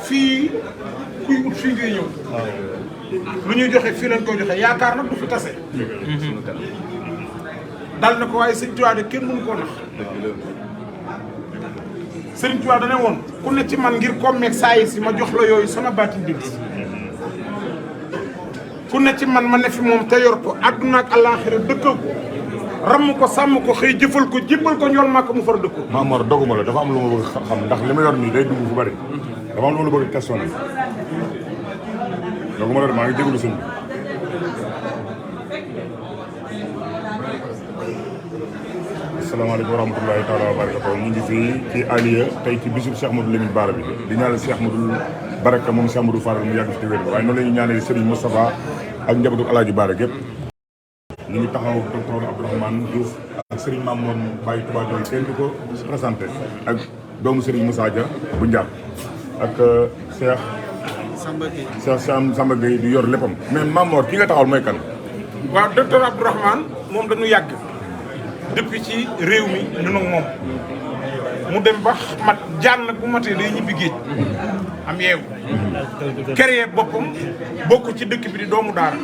fii kuy ut fii ngay ñëw lu ñuy joxe fii lañ koy joxe yaakaar nag du fi tase dal na ko waaye sëñ Tuubaa de kenn mënu koo nax sëñ Tuubaa dane woon ku ne ci man ngir kommeeg saa yi si ma jox la yooyu sama baatin dégg ku ne ci man ma ne fi moom te yor ko àdduna ak àllaaxira dëkkal ko ramm ko sàmm ko xëy jëfal ko jébbal ko ñool màkk mu far dëkk ko. Mamor doguma la dafa am lu ma bëgg xam ndax li ma yor nii day dugg fu bari dafa am lu ma la bëgg questionné doguma la maa ngi jégalu sëñ bi. asalaamaaleykum wa rahmatulahi taala wa barakatuh ñu ngi fii ci Aliya tey ci bisub Cheikh Ahmadou Lamine Bara bi di ñaanal Cheikh Ahmadou Baraka moom Cheikh Ahmadou Faral mu yàgg fi te wér waaye noonu la ñuy ñaanal Serigne Moustapha ak njabootu Alaaji Bara gépp ñu ngi taxaw docteur Abdourahmane Diouf ak Serigne Mamoun Baye Touba Doy kenn du ko présenté ak doomu Serigne Moussa Dia bu Ndiar ak Cheikh Samba Gueye di yor léppam mais Mamor ki nga taxawal mooy kan. waaw docteur Abdourahmane moom dañu yàgg depuis ci réew mi ñun ak moom mu dem ba mat jaan nag bu matee day ñibbi géej am yeewu créer boppam bokk ci dëkk bi di doomu daara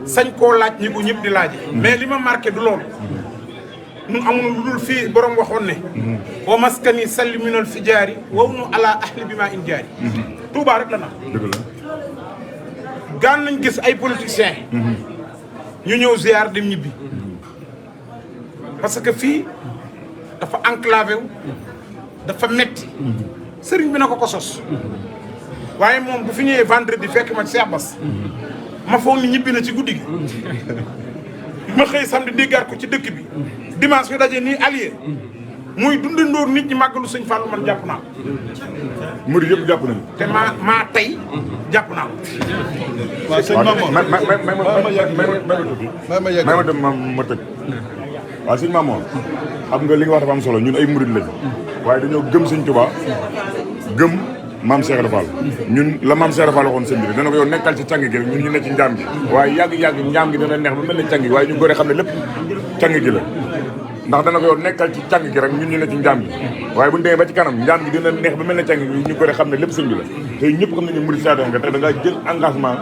sañ koo laaj ñi ko ñëpp di laaje mais li ma marqué du loolu ñun amuñu lu dul fii borom waxoon ne wa maskani salli minal fi jaari waw nu ala ahli bi ma in jaari Touba rek la na gaan nañ gis ay politiciens ñu ñëw ziar dem ñibbi parce que fii dafa enclavé wu dafa metti sëriñ bi na ko sos waaye moom bu fi ñëwee vendredi fekk ma Cheikh Bass ma foog ni ñibbi na ci guddi gi ma xëy samedi déggaat ko ci dëkk bi dimanche ñu daje nii allié muy dundandoo nit ñi màggalu sëñ Fallou man jàpp naa ko. murid yëpp jàpp nañu. te maa tey jàpp naa ko. waaw sëñ Mamour ma dem ma tëj. waaw sëñ Mamour xam nga li nga wax dafa am solo ñun ay murid lañu waaye dañoo gëm sëñ Tuubaa gëm maam Cheikh Ibra Fall ñun la maam Cheikh Ibra Fall waxoon sëñ bi dana ko yow nekkal ci càng gi rek ñun ñu ne ci njaam gi waaye yàgg-yàgg njaam gi dana neex ba mel ne càng gi waaye ñu góore xam ne lépp càng gi la ndax dana ko yow nekkal ci càng gi rek ñun ñu ne ci njaam gi waaye bu ñu demee ba ci kanam njaam gi dina neex ba mel ne càng gi ñu góore xam ne lépp sëñ bi la te ñëpp xam nañu murid saada nga te da ngaa jël engagement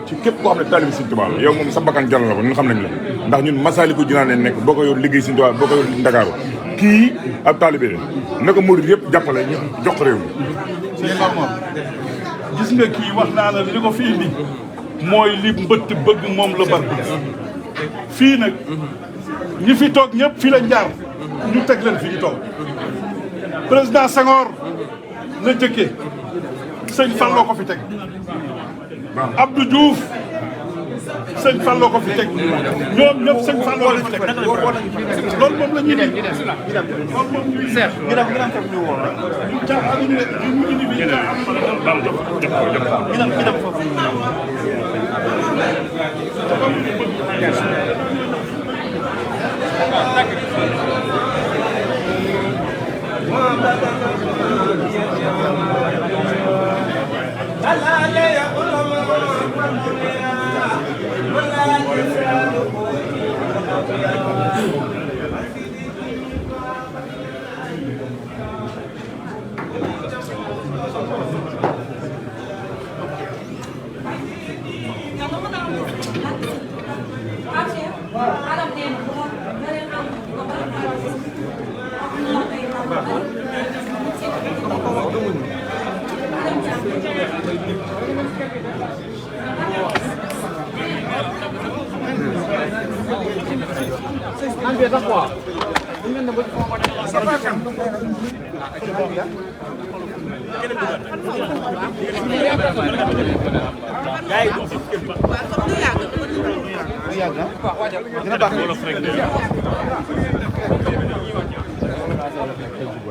ci képp koo xam ne taalibi sëñ Tuubaa la yow moom sa bakkan jàll la ko ñun xam nañ la ndax ñun Masaalikul Jinaan leen nekk boo ko yor liggéey sëñ Tuubaa boo ko yor Ndakaaru kii ab taalibe la na ko murid yëpp jàppale ñu jox réew mi. sëñ Mamour gis nga kii wax naa la li ko fi indi mooy li mbëtt bëgg moom la bar fii nag ñi fi toog ñëpp fii lañ jaar ñu teg leen fi ñu toog président Senghor la jëkkee sëñ Fallou ko fi teg Abdou Diouf sëñ Fallou ko fi teg ñoom ñëpp sëñ Fallou la fi teg loolu moom la ñuy di loolu moom ñu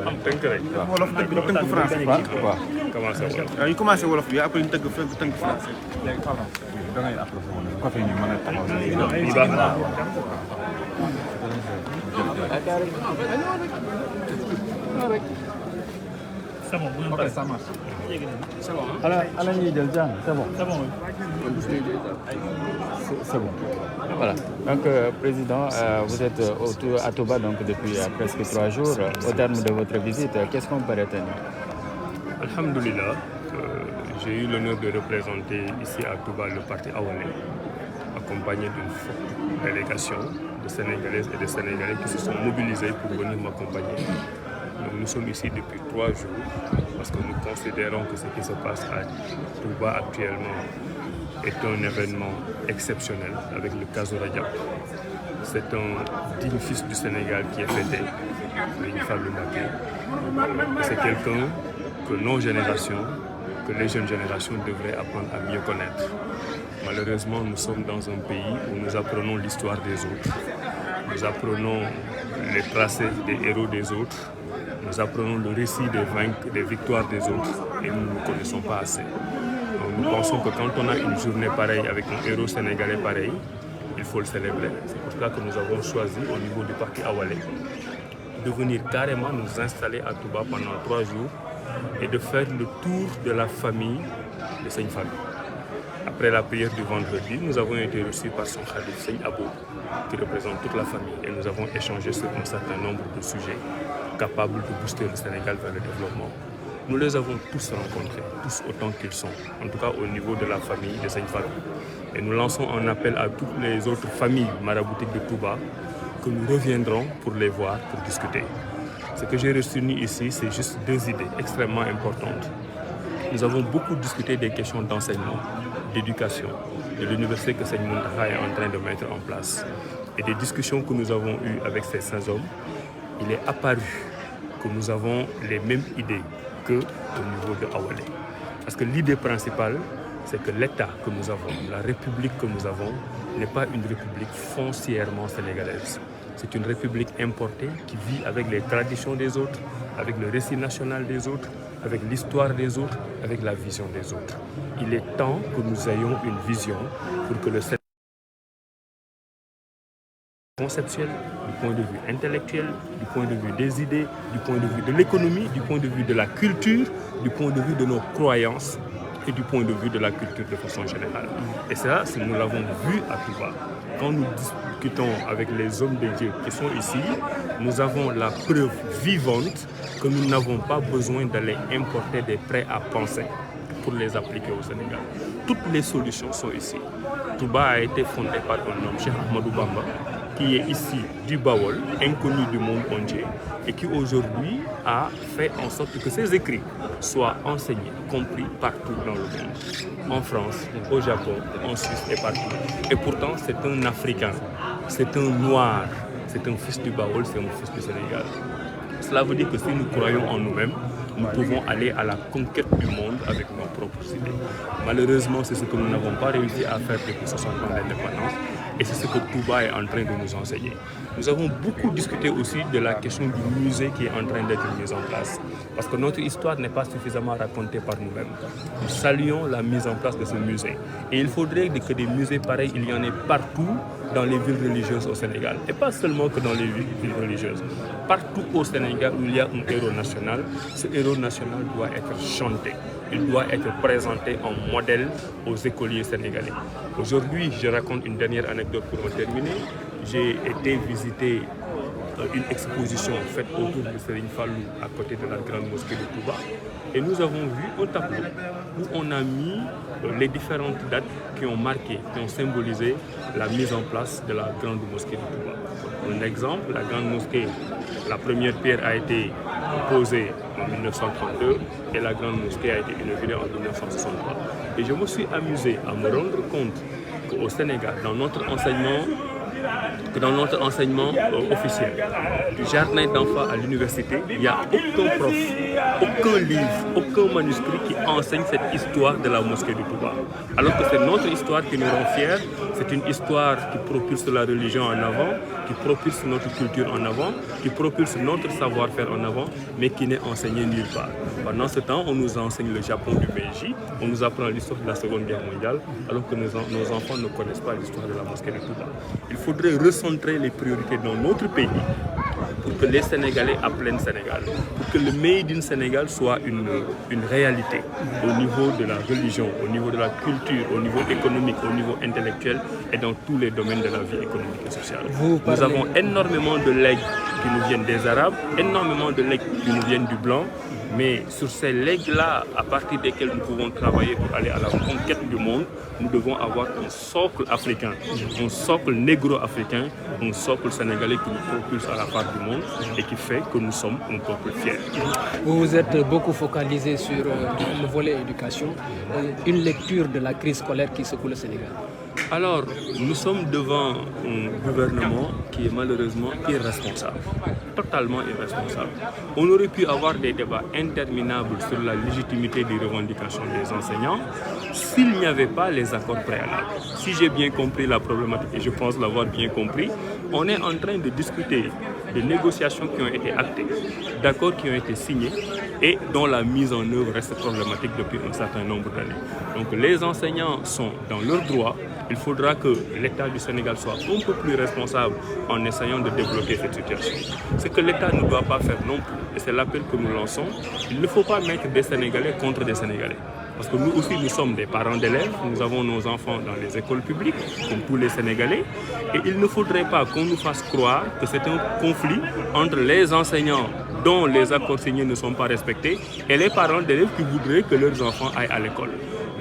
am tënk rek. wolof tënk français. waaw commencé wolof. waaw ñu commencé wolof bi après ñu tënk français. da ngay approché woon côté ñu mën a taxaw C'est bon, vous okay, ça marche. C'est bon. C'est bon. Voilà. Donc, Président, vous êtes à Touba donc, depuis presque 3 jours. Au terme de votre visite, qu'est-ce qu'on peut retenir? Alhamdulillah, j'ai eu l'honneur de représenter ici à Touba le parti Awalé, accompagné d'une forte délégation de Sénégalaises et de Sénégalais qui se sont mobilisés pour venir m'accompagner. Nous sommes ici depuis 3 jours parce que nous considérons que ce qui se passe à Touba actuellement est un événement exceptionnel avec le Kazu Rajab. C'est un digne fils du Sénégal qui est fêté, Serigne Fallou Mbacké. C'est quelqu'un que nos générations, que les jeunes générations devraient apprendre à mieux connaître. Malheureusement, nous sommes dans un pays où nous apprenons l'histoire des autres, nous apprenons les tracés des héros des autres, nous apprenons le récit des victoires des autres et nous ne le connaissons pas assez. Donc, nous pensons que quand on a une journée pareille avec un héros sénégalais pareil, il faut le célébrer. C'est pour cela que nous avons choisi au niveau du parti Awalé de venir carrément nous installer à Touba pendant 3 jours et de faire le tour de la famille de Serigne Fallou. Après la prière du vendredi, nous avons été reçus par son Khalif Serigne Abou, qui représente toute la famille, et nous avons échangé sur un certain nombre de sujets capables de booster le Sénégal vers le développement. Nous les avons tous rencontrés, tous autant qu'ils sont, en tout cas au niveau de la famille de Serigne Fallou. Et nous lançons un appel à toutes les autres familles maraboutiques de Touba que nous reviendrons pour les voir, pour discuter. Ce que j'ai retenu ici, c'est juste 2 idées extrêmement importantes. Nous avons beaucoup discuté des questions d'enseignement, d'éducation, de l'université que Serigne Mountakha est en train de mettre en place. Et des discussions que nous avons eues avec ces 5 hommes, il est apparu que nous avons les mêmes idées qu'au niveau de Awalé. Parce que l'idée principale, c'est que l'État que nous avons, la République que nous avons, n'est pas une République foncièrement sénégalaise. C'est une République importée qui vit avec les traditions des autres, avec le récit national des autres, avec l'histoire des autres, avec la vision des autres. Il est temps que nous ayons une vision pour que le Sénégal conceptuel, du point de vue intellectuel, du point de vue des idées, du point de vue de l'économie, du point de vue de la culture, du point de vue de nos croyances et du point de vue de la culture de façon générale. Et ça, nous l'avons vu à Touba. Quand nous discutons avec les hommes de Dieu qui sont ici, nous avons la preuve vivante que nous n'avons pas besoin d'aller importer des prêts à penser pour les appliquer au Sénégal. Toutes les solutions sont ici. Touba a été fondé par un homme, Cheikh Ahmadou Bamba, qui est ici du Bawol, inconnu du monde entier, et qui aujourd'hui a fait en sorte que ses écrits soient enseignés, compris partout dans le monde, en France, au Japon, en Suisse et partout. Et pourtant, c'est un Africain, c'est un Noir, c'est un fils du Bawol, c'est un fils du Sénégal. Cela veut dire que si nous croyons en nous-mêmes, nous pouvons aller à la conquête du monde avec nos propres idées. Malheureusement, c'est ce que nous n'avons pas réussi à faire depuis 60 ans d'indépendance. Et c'est ce que Touba est en train de nous enseigner. Nous avons beaucoup discuté aussi de la question du musée qui est en train d'être mis en place. Parce que notre histoire n'est pas suffisamment racontée par nous-mêmes. Nous saluons la mise en place de ce musée. Et il faudrait que des musées pareils, il y en ait partout dans les villes religieuses au Sénégal. Et pas seulement que dans les villes religieuses. Partout au Sénégal où il y a un héros national, ce héros national doit être chanté. Il doit être présenté en modèle aux écoliers sénégalais. Aujourd'hui, je raconte une dernière anecdote pour me terminer. J'ai été visiter une exposition faite autour de Serigne Fallou à côté de la grande mosquée de Touba. Et nous avons vu un tableau où on a mis les différentes dates qui ont marqué, qui ont symbolisé la mise en place de la grande mosquée de Touba. Un exemple, la grande mosquée, la première pierre a été posée en 1932 et la grande mosquée a été inaugurée en 1963. Et je me suis amusé à me rendre compte qu'au Sénégal, dans notre enseignement officiel, du jardin d'enfants à l'université, il n'y a aucun prof, aucun livre, aucun manuscrit qui enseigne cette histoire de la mosquée de Touba. Alors que c'est notre histoire qui nous rend fiers, c'est une histoire qui propulse la religion en avant, qui propulse notre culture en avant, qui propulse notre savoir-faire en avant, mais qui n'est enseigné nulle part. Pendant ce temps, on nous enseigne le Japon du Meiji, on nous apprend l'histoire de la Seconde Guerre mondiale, alors que nos enfants ne connaissent pas l'histoire de la mosquée de Touba. Il faudrait recentrer les priorités dans notre pays pour que les Sénégalais apprennent Sénégal, pour que le Made in Sénégal soit une réalité au niveau de la religion, au niveau de la culture, au niveau économique, au niveau intellectuel et dans tous les domaines de la vie économique et sociale. Nous avons énormément de legs qui nous viennent des Arabes, énormément de legs qui nous viennent du Blanc, Mais sur ces legs-là, à partir desquels nous pouvons travailler pour aller à la conquête du monde, nous devons avoir un socle africain, un socle négro-africain, un socle sénégalais qui nous propulse à la part du monde et qui fait que nous sommes un peuple fier. Vous vous êtes beaucoup focalisé sur le volet éducation. Une lecture de la crise scolaire qui secoue le Sénégal. Alors, nous sommes devant un gouvernement qui est malheureusement irresponsable, totalement irresponsable. On aurait pu avoir des débats interminables sur la légitimité des revendications des enseignants s'il n'y avait pas les accords préalables. Si j'ai bien compris la problématique, et je pense l'avoir bien compris, on est en train de discuter de négociations qui ont été actées, d'accords qui ont été signés et dont la mise en œuvre reste problématique depuis un certain nombre d'années. Donc les enseignants sont dans leurs droits. Il faudra que l'État du Sénégal soit un peu plus responsable en essayant de débloquer cette situation. Ce que l'État ne doit pas faire non plus, et c'est l'appel que nous lançons, il ne faut pas mettre des Sénégalais contre des Sénégalais. Parce que nous aussi, nous sommes des parents d'élèves, nous avons nos enfants dans les écoles publiques, comme tous les Sénégalais, et il ne faudrait pas qu'on nous fasse croire que c'est un conflit entre les enseignants dont les accords signés ne sont pas respectés et les parents d'élèves qui voudraient que leurs enfants aillent à l'école.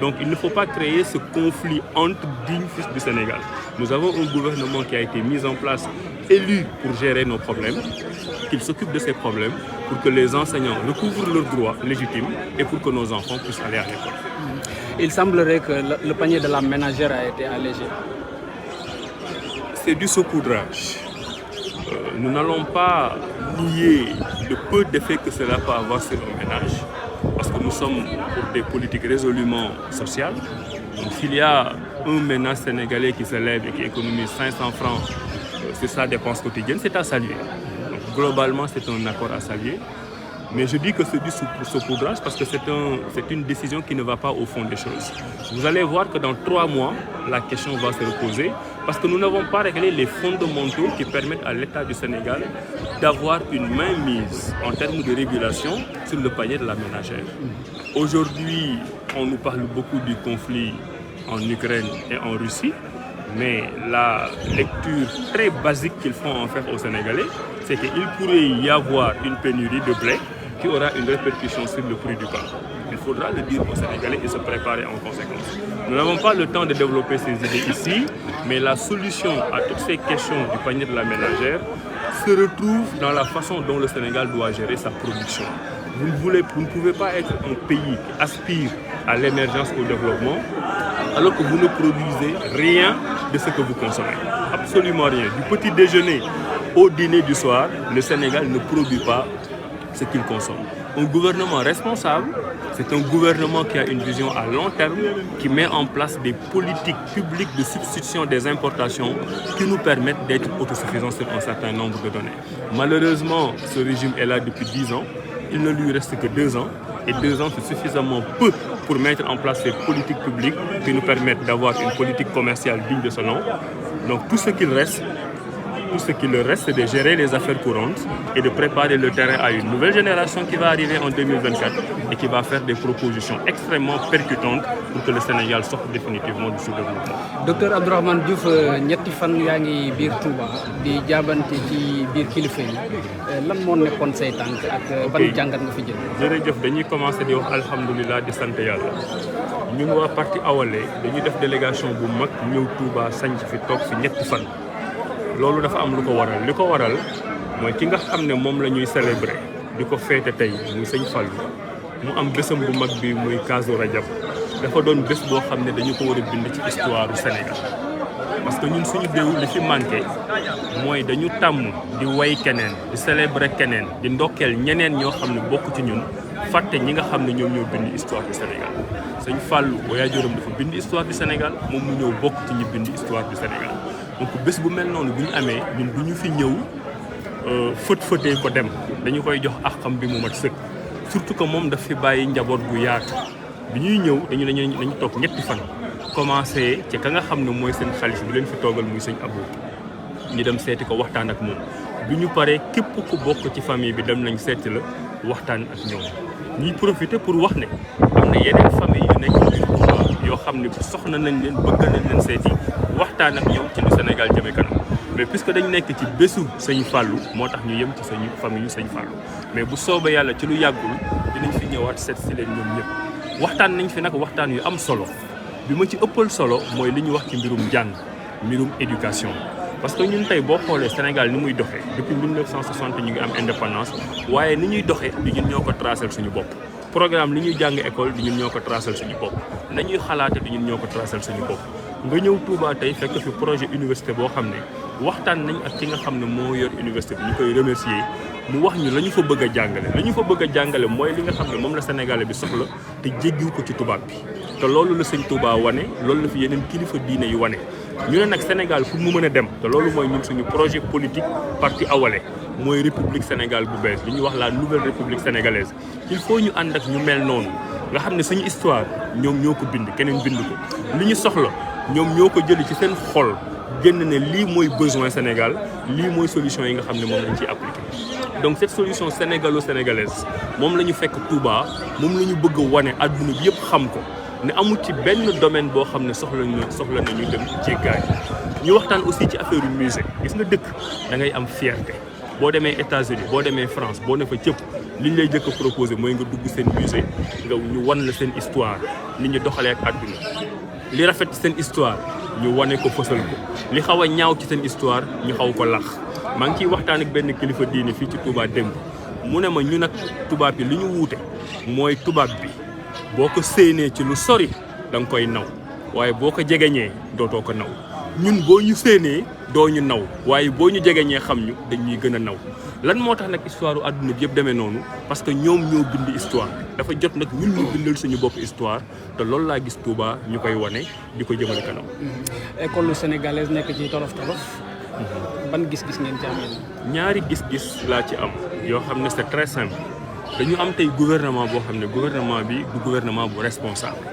Donc il ne faut pas créer ce conflit entre dignes fils du Sénégal. Nous avons un gouvernement qui a été mis en place, élu pour gérer nos problèmes, qu'il s'occupe de ces problèmes pour que les enseignants recouvrent leurs droits légitimes et pour que nos enfants puissent aller à l'école. Il semblerait que le panier de la ménagère a été allégé. C'est du saupoudrage. Nous n'allons pas nier le peu d'effets que cela peut avoir sur un ménage, parce que nous sommes pour des politiques résolument sociales. Donc s'il y a un ménage sénégalais qui se lève et qui économise 500 francs sur sa dépense quotidienne, c'est à saluer. Donc globalement, c'est un accord à saluer. Mais je dis que c'est du saupoudrage parce que c'est une décision qui ne va pas au fond des choses. Vous allez voir que dans 3 mois, la question va se reposer parce que nous n'avons pas réglé les fondamentaux qui permettent à l'État du Sénégal d'avoir une mainmise en termes de régulation sur le panier de la ménagère. Aujourd'hui, on nous parle beaucoup du conflit en Ukraine et en Russie, mais la lecture très basique qu'ils font en fait aux Sénégalais, c'est qu'il pourrait y avoir une pénurie de blé qui aura une répercussion sur le prix du pain. Il faudra le dire aux Sénégalais et se préparer en conséquence. Nous n'avons pas le temps de développer ces idées ici, mais la solution à toutes ces questions du panier de la ménagère se retrouve dans la façon dont le Sénégal doit gérer sa production. Vous ne pouvez pas être un pays qui aspire à l'émergence et au développement alors que vous ne produisez rien de ce que vous consommez. Absolument rien. Du petit déjeuner au dîner du soir, le Sénégal ne produit pas ce qu'il consomme. Un gouvernement responsable, c'est un gouvernement qui a une vision à long terme, qui met en place des politiques publiques de substitution des importations qui nous permettent d'être autosuffisants sur un certain nombre de données. Malheureusement, ce régime est là depuis 10 ans. Il ne lui reste que 2 ans. Et 2 ans, c'est suffisamment peu pour mettre en place ces politiques publiques qui nous permettent d'avoir une politique commerciale digne de ce nom. Donc tout ce qu'il reste, c'est de gérer les affaires courantes et de préparer le terrain à une nouvelle génération qui va arriver en 2024 et qui va faire des propositions extrêmement percutantes pour que le Sénégal sorte définitivement du sous-développement. Docteur Abdourahmane Diouf, ñetti fan yaa ngi biir Touba di jaabante ci biir kilifa yi lan moo nekkoon say tànk ak ban jàngat nga fi jël. jërëjëf dañuy commencé di wax alhamdulilah di sant yàlla ñun waa parti Awalé dañuy def délégation bu mag ñëw Touba sañ fi toog fi ñetti fan. loolu dafa am lu ko waral li ko waral mooy ki nga xam ne moom la ñuy célébrer di ko féete tey muy sëñ Fallou mu am bésam bu mag bi muy Kazu Rajab dafa doon bés boo xam ne dañu ko war a bind ci histoire du Sénégal parce que ñun suñu déew li fi manqué mooy dañu tàmm di way keneen di célébrer keneen di ndokkeel ñeneen ñoo xam ne bokk ci ñun fàtte ñi nga xam ne ñoom ñoo bind histoire du Sénégal sëñ Fallou waajuram dafa bind histoire du Sénégal moom mu ñëw bokk ci ñi bind histoire du Sénégal. donc bés bu mel noonu bu ñu amee ñun du ñu fi ñëw fët-fëtee ko dem dañu koy jox àqam bi mu mat sëkk surtout que moom daf fi bàyyi njaboot gu yaatu bi ñuy ñëw dañu toog ñetti fan commencé ci ka nga xam ne mooy seen xaalis bi leen fi toogal muy sëñ Abou ñu dem seeti ko waxtaan ak moom bi ñu paree képp ku bokk ci famille bi dem nañ seeti la waxtaan ak ñoom ñuy profité pour wax ne am na yeneen famille yu nekk biir Touba yoo xam ne soxna nañ leen bëgg nañ leen seeti waxtaan ak ñoom ci lu Sénégal jëme kanam mais puisque dañ nekk ci bésu sëñ Fallou moo tax ñu yem ci sañu famille yu sëñ Fallou mais bu soobee yàlla ci lu yàggul dinañ fi ñëwaat seet si leen ñoom ñëpp waxtaan nañ fi nag waxtaan yu am solo bi ma ci ëppal solo mooy li ñu wax ci mbirum jàng mbirum éducation parce que ñun tey boo xoolee Sénégal ni muy doxee depuis 1960 ñu ngi am indépendance waaye ni ñuy doxee di ñun ñoo ko tracel suñu bopp programme li ñuy jàng école di ñun ñoo ko tracel suñu bopp nañuy xalaate di ñun ñoo ko tracel suñu bopp nga ñëw Touba tey fekk fi projet université boo xam ne waxtaan nañ ak ki nga xam ne moo yor université bi ñu koy remercier mu wax ñu la ñu fa bëgg a jàngale la ñu fa bëgg a jàngale mooy li nga xam ne moom la Sénégalais bi soxla te jéggiw ko ci tubaab bi te loolu la sëñ Touba wane loolu la fi yeneen kilifa diine yu wane ñu ne nag Sénégal pour mu mën a dem te loolu mooy ñun suñu projet politique parti Awalé mooy république Sénégal bu bees li ñuy wax la nouvelle république sénégalaise il faut ñu ànd ak ñu mel noonu nga xam ne suñu histoire ñoom ñoo ko bind keneen bind ko li ñu soxla ñoom ñoo ko jëli ci seen xol génn ne lii mooy besoin Sénégal lii mooy solution yi nga xam ne moom lañ ciy appliqué donc cette solution sénégalo-sénégalaise moom la ñu fekk Touba moom la ñu bëgg a wane adduna bi yëpp xam ko ne amul ci benn domaine boo xam ne soxla nañu dem jéggaay ñu waxtaan aussi ci affaire yu musée gis nga dëkk da ngay am fierté boo demee États-Unis boo demee France boo ne fa cëpp li ñu lay jëkk a proposé mooy nga dugg seen musée nga ñu wan la seen histoire ni ñu doxalee ak adduna li rafet ci seen histoire ñu wane ko fësal ko li xaw a ñaaw ci seen histoire ñu xaw ko lax maa ngi ciy waxtaan ak benn kilifa diine fii ci Touba démb mu ne ma ñu nag tubaab bi li ñu wuute mooy tubaab bi boo ko séenee ci lu sori da nga koy naw waaye boo ko jegeñee dootoo ko naw ñun boo ñu séenee doo ñu naw waaye boo ñu jegeñee xam ñu dañuy gën a naw lan moo tax nag histoire u àdduna bi yëpp demee noonu parce que ñoom ñoo bind histoire dafa jot nag ñun ñu bindal suñu bopp histoire te loolu laa gis Touba ñu koy wane di ko jëmale kanam. école sénégalaise nekk ci tolof tolof. ban gis-gis ngeen ci am. ñaari gis-gis laa ci am yoo xam ne c'est très simple dañu am tey gouvernement boo xam ne gouvernement bi du gouvernement bu responsable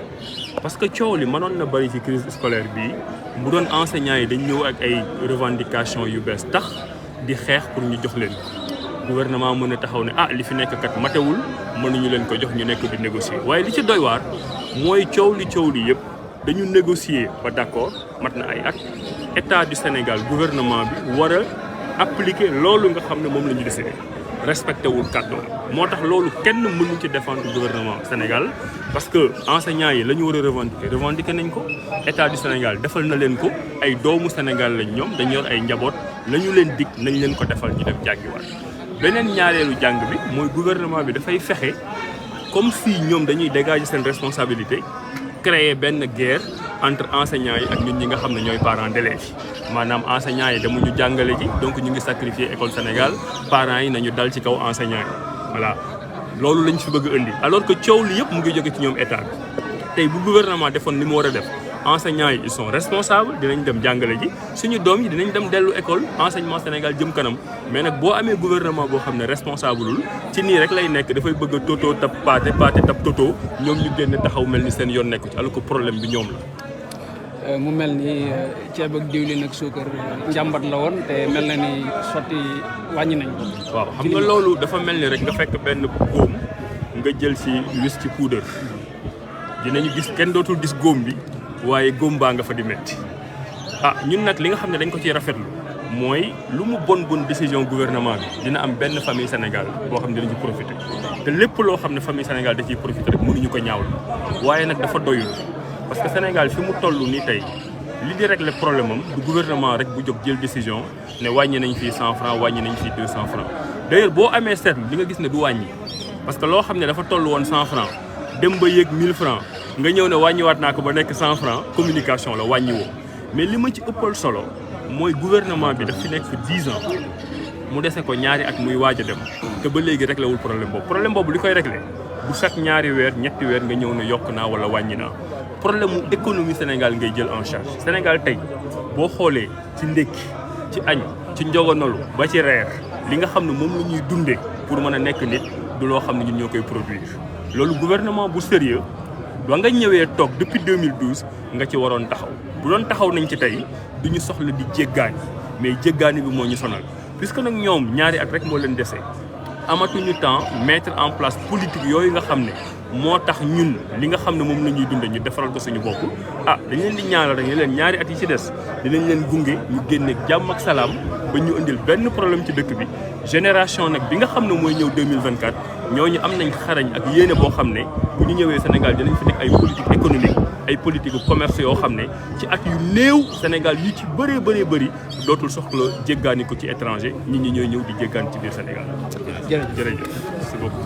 parce que coow li mënoon na bari ci crise scolaire bii mu doon enseignants yi dañ ñëw ak ay revendications yu bees tax di xeex pour ñu jox leen gouvernement mën a taxaw ne li fi nekk kat matewul mënuñu leen ko jox ñu nekk di négocier waaye li ci doy waar mooy coow li yëpp dañu négocier ba d'accord mat na ay at état du Sénégal gouvernement bi war a appliquer loolu nga xam ne moom la ñu décidé respecté wul kàddoom moo tax loolu kenn mënu ci défendre gouvernement Sénégal parce que enseignants yi la ñu war a revendiquer nañ ko état du Sénégal defal na leen ko ay doomu Sénégal lañ ñoom dañu yor ay njaboot la ñu leen dig nañ leen ko defal ñu dem jàngiwaat beneen ñaareelu jàng bi mooy gouvernement bi dafay fexe comme si ñoom dañuy dégager seen responsabilité créer benn guerre entre enseignants yi ak ñun ñi nga xam ne ñooy parents d'élèves yi maanaam enseignants yi demuñu jàngale ji donc ñu ngi sacrifier école Sénégal parents yi nañu dal ci kaw enseignants yi voilà loolu lañ fi bëgg a indi alors que coow li yëpp mu ngi jóge ci ñoom état bi tey bu gouvernement defoon li mu war a def enseignants yi ils sont responsables dinañ dem jàngale ji suñu doom yi dinañ dem dellu école enseignement Sénégal jëm kanam mais nag boo amee gouvernement boo xam ne responsableul ci nii rek lay nekk dafay bëgg a toto tab paate tab toto ñoom ñu génn taxaw mel ni seen yoon nekku ci alors que problème bi ñoom la. mu mel ni ceeb ak diwlin ak suukar njàmbat la woon te mel na ni sotti wàññi nañ ko. waaw xam nga loolu dafa mel ni rek nga fekk benn góom nga jël ci wis ci poudre dinañu gis kenn dootul gis góom bi. waaye góom baa nga fa di metti ñun nag li nga xam ne dañ ko ciy rafetlu mooy lu mu bon décision gouvernement bi dina am benn famille Sénégal boo xam ne dinañ ci profité te lépp loo xam ne famille Sénégal da ciy profité rek mënuñu ko ñaawlu waaye nag dafa doyul parce que Sénégal fi mu toll nii tey li di régler problème am du gouvernement rek bu jóg jël décision ne wàññi nañ fii 100 francs wàññi nañ fii 200 francs d'ailleurs boo amee seetlu di nga gis ne du wàññi parce que loo xam ne dafa toll woon 100 francs dem ba yéeg 1000 francs nga ñëw ne wàññiwaat naa ko ba nekk 100 francs communication la wàññiwoo mais li ma ci ëppal solo mooy gouvernement bi daf fi nekk fi 10 ans mu dese ko ñaari at muy waaj a dem te ba léegi réglé wul problème boobu li koy réglé bu chaque ñaari weer ñetti weer nga ñëw ne yokk naa wala wàññi naa problème mu économie Sénégal ngay jël en charge Sénégal tey boo xoolee ci ndékki ci añ ci njoganalu ba ci reer li nga xam ne moom la ñuy dundee pour mën a nekk nit du loo xam ne ñun ñoo koy produire loolu gouvernement bu sérieux ba nga ñëwee toog depuis 2012 nga ci waroon taxaw bu doon taxaw nañ ci tey du ñu soxla di jéggaani mais jéggaani bi moo ñu sonal puisque nag ñoom ñaari at rek moo leen dese amatuñu temps mettre en place politique yooyu nga xam ne moo tax ñun li nga xam ne moom la ñuy dundee ñu defaral ko suñu bopp dañ leen di ñaanal rek ne leen ñaari at yi ci des dinañ leen gunge ñu génne jàmm ak salaam ba ñu indil benn problème ci dëkk bi génération nag bi nga xam ne mooy ñëw 2024 ñooñu am nañ xarañ ak yéene boo xam ne bu ñu ñëwee Sénégal dinañ fi nekk ay politique économique ay politique commerce yoo xam ne ci at yu néew Sénégal yu ci bëri dootul soxla jéggaani ko ci étranger nit ñi ñooy ñëw di jéggaani ci biir Sénégal. jërëjëf merci beaucoup.